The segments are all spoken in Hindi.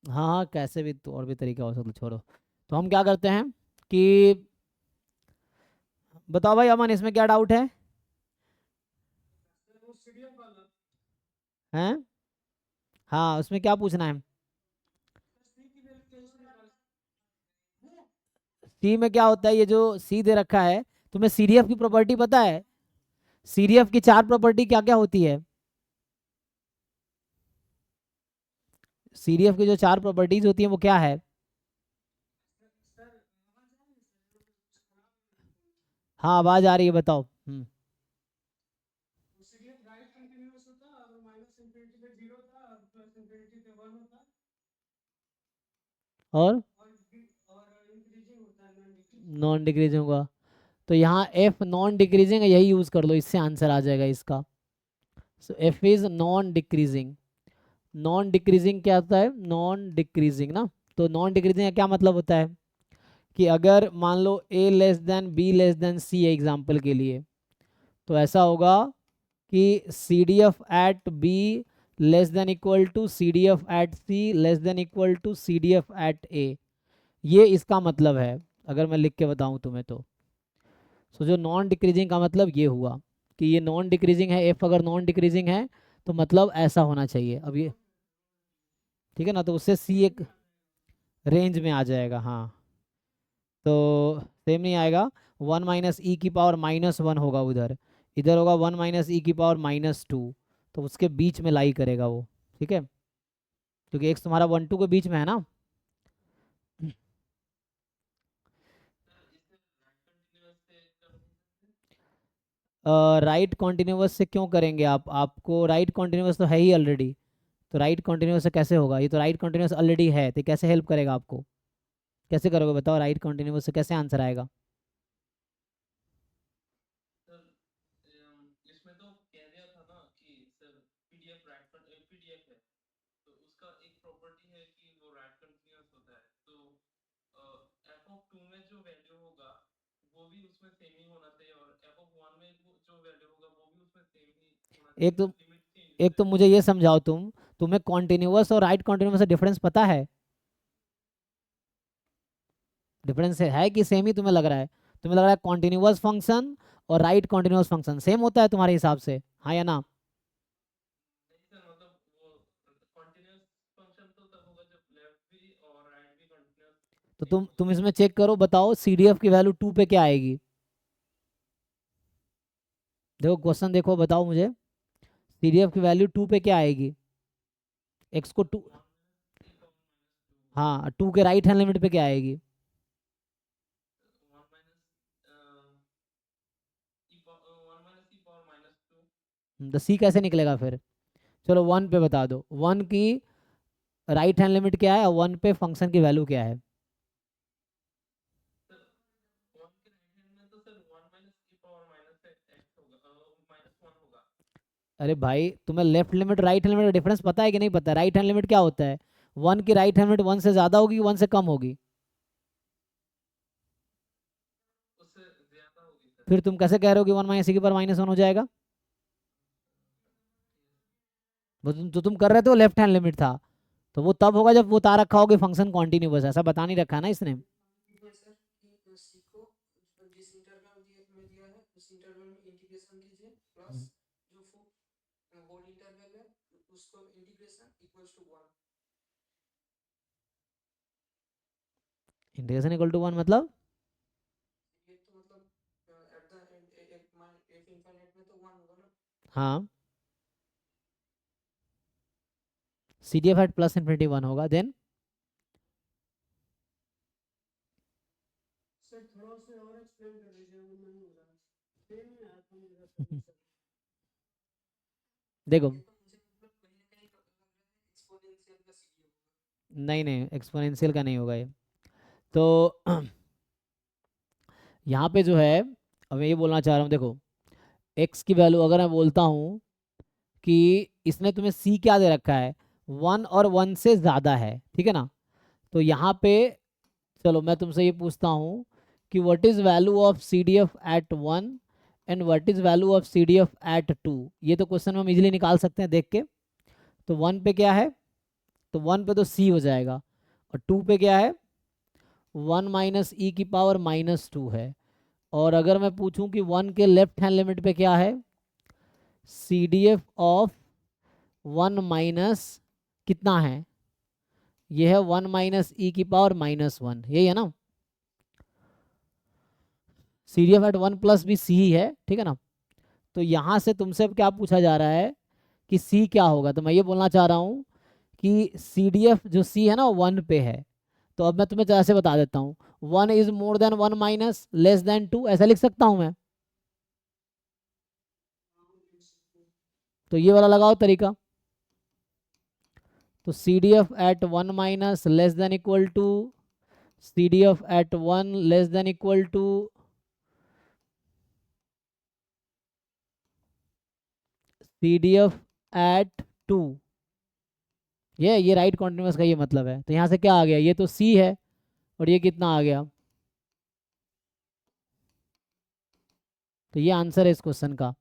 हाँ हाँ, कैसे भी तो और भी तरीका हो सकता, छोड़ो। तो हम क्या करते हैं कि बताओ भाई अमन, इसमें क्या डाउट है? हैं? हाँ, उसमें क्या पूछना है? सी में क्या होता है, ये जो सी दे रखा है, तुम्हें सीडीएफ की प्रॉपर्टी पता है? सीडीएफ की चार प्रॉपर्टी क्या क्या होती है? सीडीएफ की जो चार प्रॉपर्टीज होती है वो क्या है? हाँ, आवाज आ रही है, बताओ। और नॉन डिक्रीजिंग होगा, तो यहाँ एफ नॉन डिक्रीजिंग है, यही यूज कर लो, इससे आंसर आ जाएगा इसका। So F is non decreasing. Non decreasing क्या होता है? नॉन डिक्रीजिंग ना। तो नॉन डिक्रीजिंग का क्या मतलब होता है कि अगर मान लो A less than B less than C है एग्जाम्पल के लिए, तो ऐसा होगा कि C D F at B less than equal to C D F at C less than equal to C D F at A. ये इसका मतलब है, अगर मैं लिख के बताऊं तुम्हें तो। सो जो नॉन डिक्रीजिंग का मतलब ये हुआ कि ये नॉन डिक्रीजिंग है, एफ अगर नॉन डिक्रीजिंग है तो मतलब ऐसा होना चाहिए। अब ये ठीक है ना, तो उससे सी एक रेंज में आ जाएगा। हाँ, तो सेम नहीं आएगा। वन माइनस ई की पावर माइनस वन होगा उधर, इधर होगा वन माइनस ई की पावर माइनस टू, तो उसके बीच में लाई करेगा वो। ठीक है, क्योंकि एक्स तुम्हारा वन टू के बीच में है ना। राइट कॉन्टिन्यूअस से क्यों करेंगे आप? आपको राइट कॉन्टिन्यूअस तो है ही ऑलरेडी, तो राइट कॉन्टिन्यूअस से कैसे होगा? ये तो राइट कॉन्टिन्यूअस ऑलरेडी है, तो कैसे हेल्प करेगा आपको? कैसे करोगे बताओ? राइट कॉन्टिन्यूअस से कैसे आंसर आएगा? एक तो मुझे ये समझाओ, तुम्हें कॉन्टिन्यूअस और राइट कॉन्टिन्यूअस से डिफरेंस पता है? डिफरेंस है कि सेम ही तुम्हें लग रहा है? तुम्हें लग रहा है कॉन्टिन्यूअस फंक्शन और राइट कॉन्टिन्यूअस फंक्शन सेम होता है तुम्हारे हिसाब से, हाँ या ना? तो तुम इसमें चेक करो, बताओ सीडीएफ की वैल्यू टू पे क्या आएगी? देखो क्वेश्चन देखो, बताओ मुझे, सीडीएफ की वैल्यू टू पे क्या आएगी? एक्स को टू, हाँ, टू के राइट हैंड लिमिट पे क्या आएगी? तो सी कैसे निकलेगा फिर? चलो वन पे बता दो, वन की राइट हैंड लिमिट क्या है और वन पे फंक्शन की वैल्यू क्या है? अरे भाई, तुम्हें left limit right hand limit का डिफरेंस पता है कि नहीं पता? राइट हैंड लिमिट क्या होता है? वन की राइट हैंड लिमिट वन से ज्यादा होगी, वन से कम होगी? फिर तुम कैसे कह रहे हो कि वन माइनस की पर माइनस वन हो जाएगा? वो तुम कर रहे थे, वो लेफ्ट हैंड लिमिट था, तो वो तब होगा जब वो उतार रखा होगा फंक्शन कॉन्टिन्यूअस, ऐसा बता नहीं रखा है ना इसने। इंटीग्रेशन इक्वल टू वन मतलब? हाँ, C D F at plus infinity one होगा, देन देखो, नहीं नहीं, एक्सपोनेंशियल का नहीं होगा ये। तो यहाँ पे जो है, अब मैं ये बोलना चाह रहा हूँ, देखो, एक्स की वैल्यू अगर मैं बोलता हूँ कि इसने तुम्हें सी क्या दे रखा है, वन और वन से ज़्यादा है, ठीक है ना? तो यहाँ पे चलो मैं तुमसे ये पूछता हूँ कि what is value of C D F at one and what is value of C D F at two? ये तो क्वेश्चन में हम इजीली निकाल सकते हैं देख के। तो वन पे क्या है? तो 1 पे तो c हो जाएगा, और 2 पे क्या है, 1 माइनस ई की पावर माइनस 2 है। और अगर मैं पूछूं कि 1 के लेफ्ट हैंड लिमिट पे क्या है, C D F of 1 minus कितना है, ये है 1 माइनस ई की पावर माइनस 1, यही है ना। C D F at 1 plus भी सी ही है, ठीक है ना। तो यहाँ से तुमसे अब क्या पूछा जा रहा है कि सी क्या होगा, तो मैं ये बोलना चाह रहा हूँ कि सी डी एफ जो सी है ना 1 पे है। तो अब मैं तुम्हें ऐसे बता देता हूँ, 1 is more than 1 minus less then 2, ऐसा लिख सकता हूँ मैं। तो ये वाला लगाओ तरीका। तो C D F at 1 minus less than equal to C D F at 1 less than equal to C D F at 2। ये राइट कॉन्टिन्यूस का ये मतलब है। तो यहाँ से क्या आ गया, ये तो सी है और ये कितना आ गया, तो ये आंसर है इस क्वेश्चन का।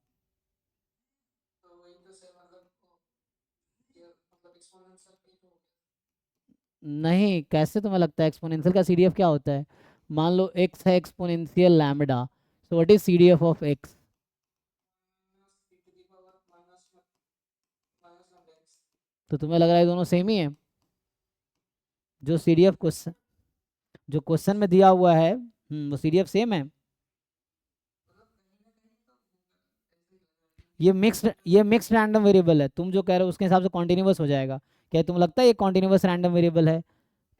नहीं, कैसे तुम्हें लगता है, एक्सपोनेंशियल का सीडीएफ क्या होता है। मान लो x है exponential lambda, so what is CDF of x। तो तुम्हें लग रहा है दोनों सेम ही है। जो सीडीएफ क्वेश्चन, जो क्वेश्चन में दिया हुआ है, वो सीडीएफ सेम है। ये मिक्स्ड रैंडम वेरिएबल है, तुम जो कह रहे हो उसके हिसाब से कॉन्टिन्यूस हो जाएगा। क्या तुम्हें लगता है ये कॉन्टिन्यूस रैंडम वेरिएबल है।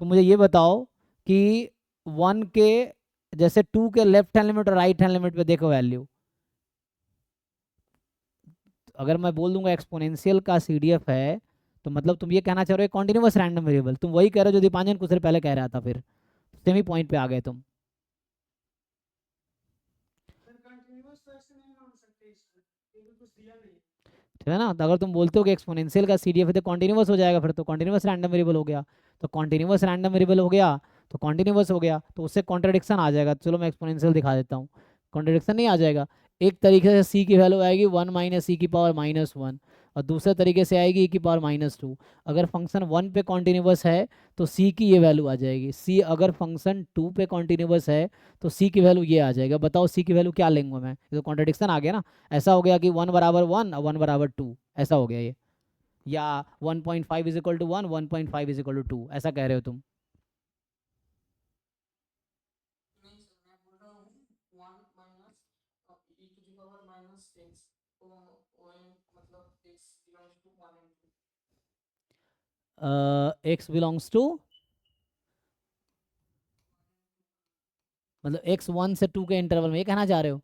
तो मुझे ये बताओ कि 1 के जैसे 2 के लेफ्ट हैंड लिमिट और राइट हैंड लिमिट पे देखो वैल्यू। अगर मैं बोल दूंगा एक्सपोनेंशियल का सीडीएफ है, तो मतलब तुम ये कहना चाह रहे हो कॉन्टिन्यूस रैंडम वेरिएबल, तुम वही कह रहे हो जो दीपांजन कुछ देर पहले कह रहा था, फिर सेमी पॉइंट पे आ गए तुम। ठीक है ना। तो अगर तुम बोलते हो कि एक्सपोनेंशियल का सीडीएफ है तो कॉन्टिन्यूस हो जाएगा, फिर तो कॉन्टिन्यूस रैंडम वेरिएबल हो गया। तो कॉन्टिन्यूस रैंडम वेरिएबल हो गया तो कॉन्टिन्यूस हो गया, तो उससे कॉन्ट्रडिक्शन आ जाएगा। चलो मैं एक्सपोनेंशियल दिखा देता हूँ, कॉन्ट्रडिक्शन नहीं आ जाएगा। एक तरीके से सी की वैल्यू आएगी 1 माइनस ई की पावर माइनस 1, और दूसरे तरीके से आएगी ई की पावर माइनस 2। अगर फंक्शन 1 पे कॉन्टिन्यूस है तो सी की ये वैल्यू आ जाएगी, सी अगर फंक्शन 2 पे कॉन्टिन्यूस है तो सी की वैल्यू ये आ जाएगा। बताओ सी की वैल्यू क्या लेंगे मैं, ये तो कॉन्ट्रडिक्शन आ गया ना। ऐसा हो गया कि 1 बराबर 1 और 1 बराबर 2, ऐसा हो गया ये। या 1.5 is equal to 1, 1.5 is equal to 2, ऐसा कह रहे हो तुम। एक्स बिलोंग्स टू, मतलब एक्स 1 से 2 के इंटरवल में, ये कहना चाह रहे हो।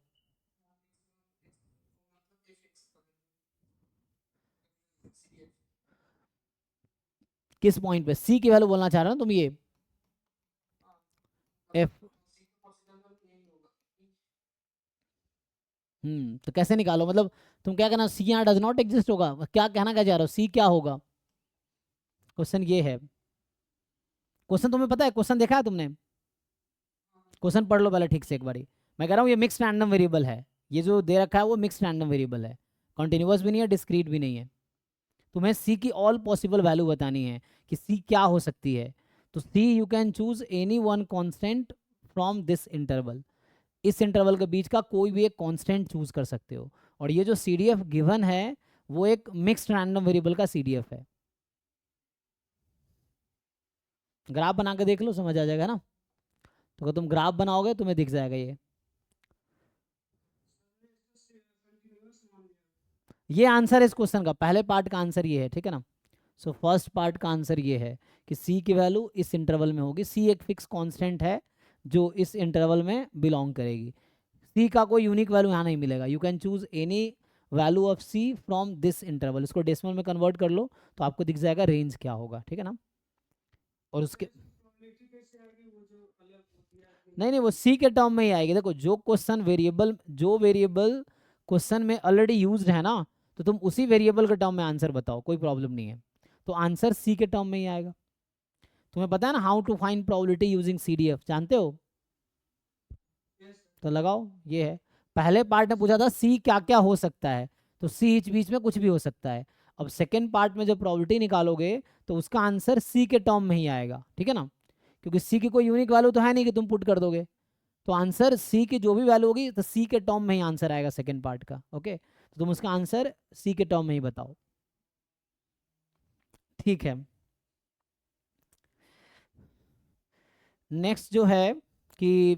किस पॉइंट पे सी की वैल्यू बोलना चाह रहे हो तुम, ये एफ। तो कैसे निकालो, मतलब तुम क्या कहना, सी यहाँ डज नॉट एग्जिस्ट होगा, क्या कहना क्या चाह रहे हो, सी क्या होगा। क्वेश्चन ये है, क्वेश्चन तुम्हें पता है, क्वेश्चन देखा है तुमने, क्वेश्चन पढ़ लो पहले ठीक से एक बारी। मैं कह रहा हूँ ये मिक्स्ड रैंडम वेरिएबल है, ये जो दे रखा है वो मिक्स्ड रैंडम वेरिएबल है, कॉन्टिन्यूस भी नहीं है, डिस्क्रीट भी नहीं है। तुम्हें सी की ऑल पॉसिबल वैल्यू बतानी है कि सी क्या हो सकती है। तो see you can choose any one constant from this interval, इस इंटरवल के बीच का कोई भी एक कांस्टेंट चूज कर सकते हो। और ये जो सीडीएफ गिवन है वो एक मिक्स्ड रैंडम वेरिएबल का सीडीएफ है। ग्राफ बना के देख लो, समझ आ जाएगा ना। तो अगर तुम ग्राफ बनाओगे तुम्हें दिख जाएगा ये आंसर है इस क्वेश्चन का, पहले पार्ट का आंसर ये है, ठीक है ना। सो फर्स्ट पार्ट का आंसर ये है कि सी की वैल्यू इस इंटरवल में होगी, सी एक फिक्स कांस्टेंट है जो इस इंटरवल में बिलोंग करेगी। सी का कोई यूनिक वैल्यू यहाँ नहीं मिलेगा, you can choose any value of C from this interval. इसको डेसिमल में कन्वर्ट कर लो तो आपको दिख जाएगा रेंज क्या होगा, ठीक है ना। और उसके नहीं नहीं, वो सी के टर्म में ही आएगी। देखो जो क्वेश्चन वेरिएबल, जो वेरिएबल क्वेश्चन में ऑलरेडी यूज्ड है ना, तो तुम उसी वेरिएबल के टर्म में आंसर बताओ, कोई प्रॉब्लम नहीं है। तो आंसर सी के टर्म में ही आएगा। तुम्हें पता है ना how to find probability using CDF, जानते हो। तो लगाओ, ये है। पहले पार्ट ने पूछा था सी क्या क्या हो सकता है, तो सी बीच में कुछ भी हो सकता है। अब सेकेंड पार्ट में जब प्रोबेबिलिटी निकालोगे तो उसका आंसर सी के टर्म में ही आएगा, ठीक है ना, क्योंकि सी की कोई यूनिक वैल्यू तो है नहीं कि तुम पुट कर दोगे, तो आंसर सी की जो भी वैल्यू होगी तो सी के टर्म में ही आंसर आएगा सेकेंड पार्ट का। ओके, तो तुम उसका आंसर सी के टर्म में ही बताओ, ठीक है। नेक्स्ट जो है कि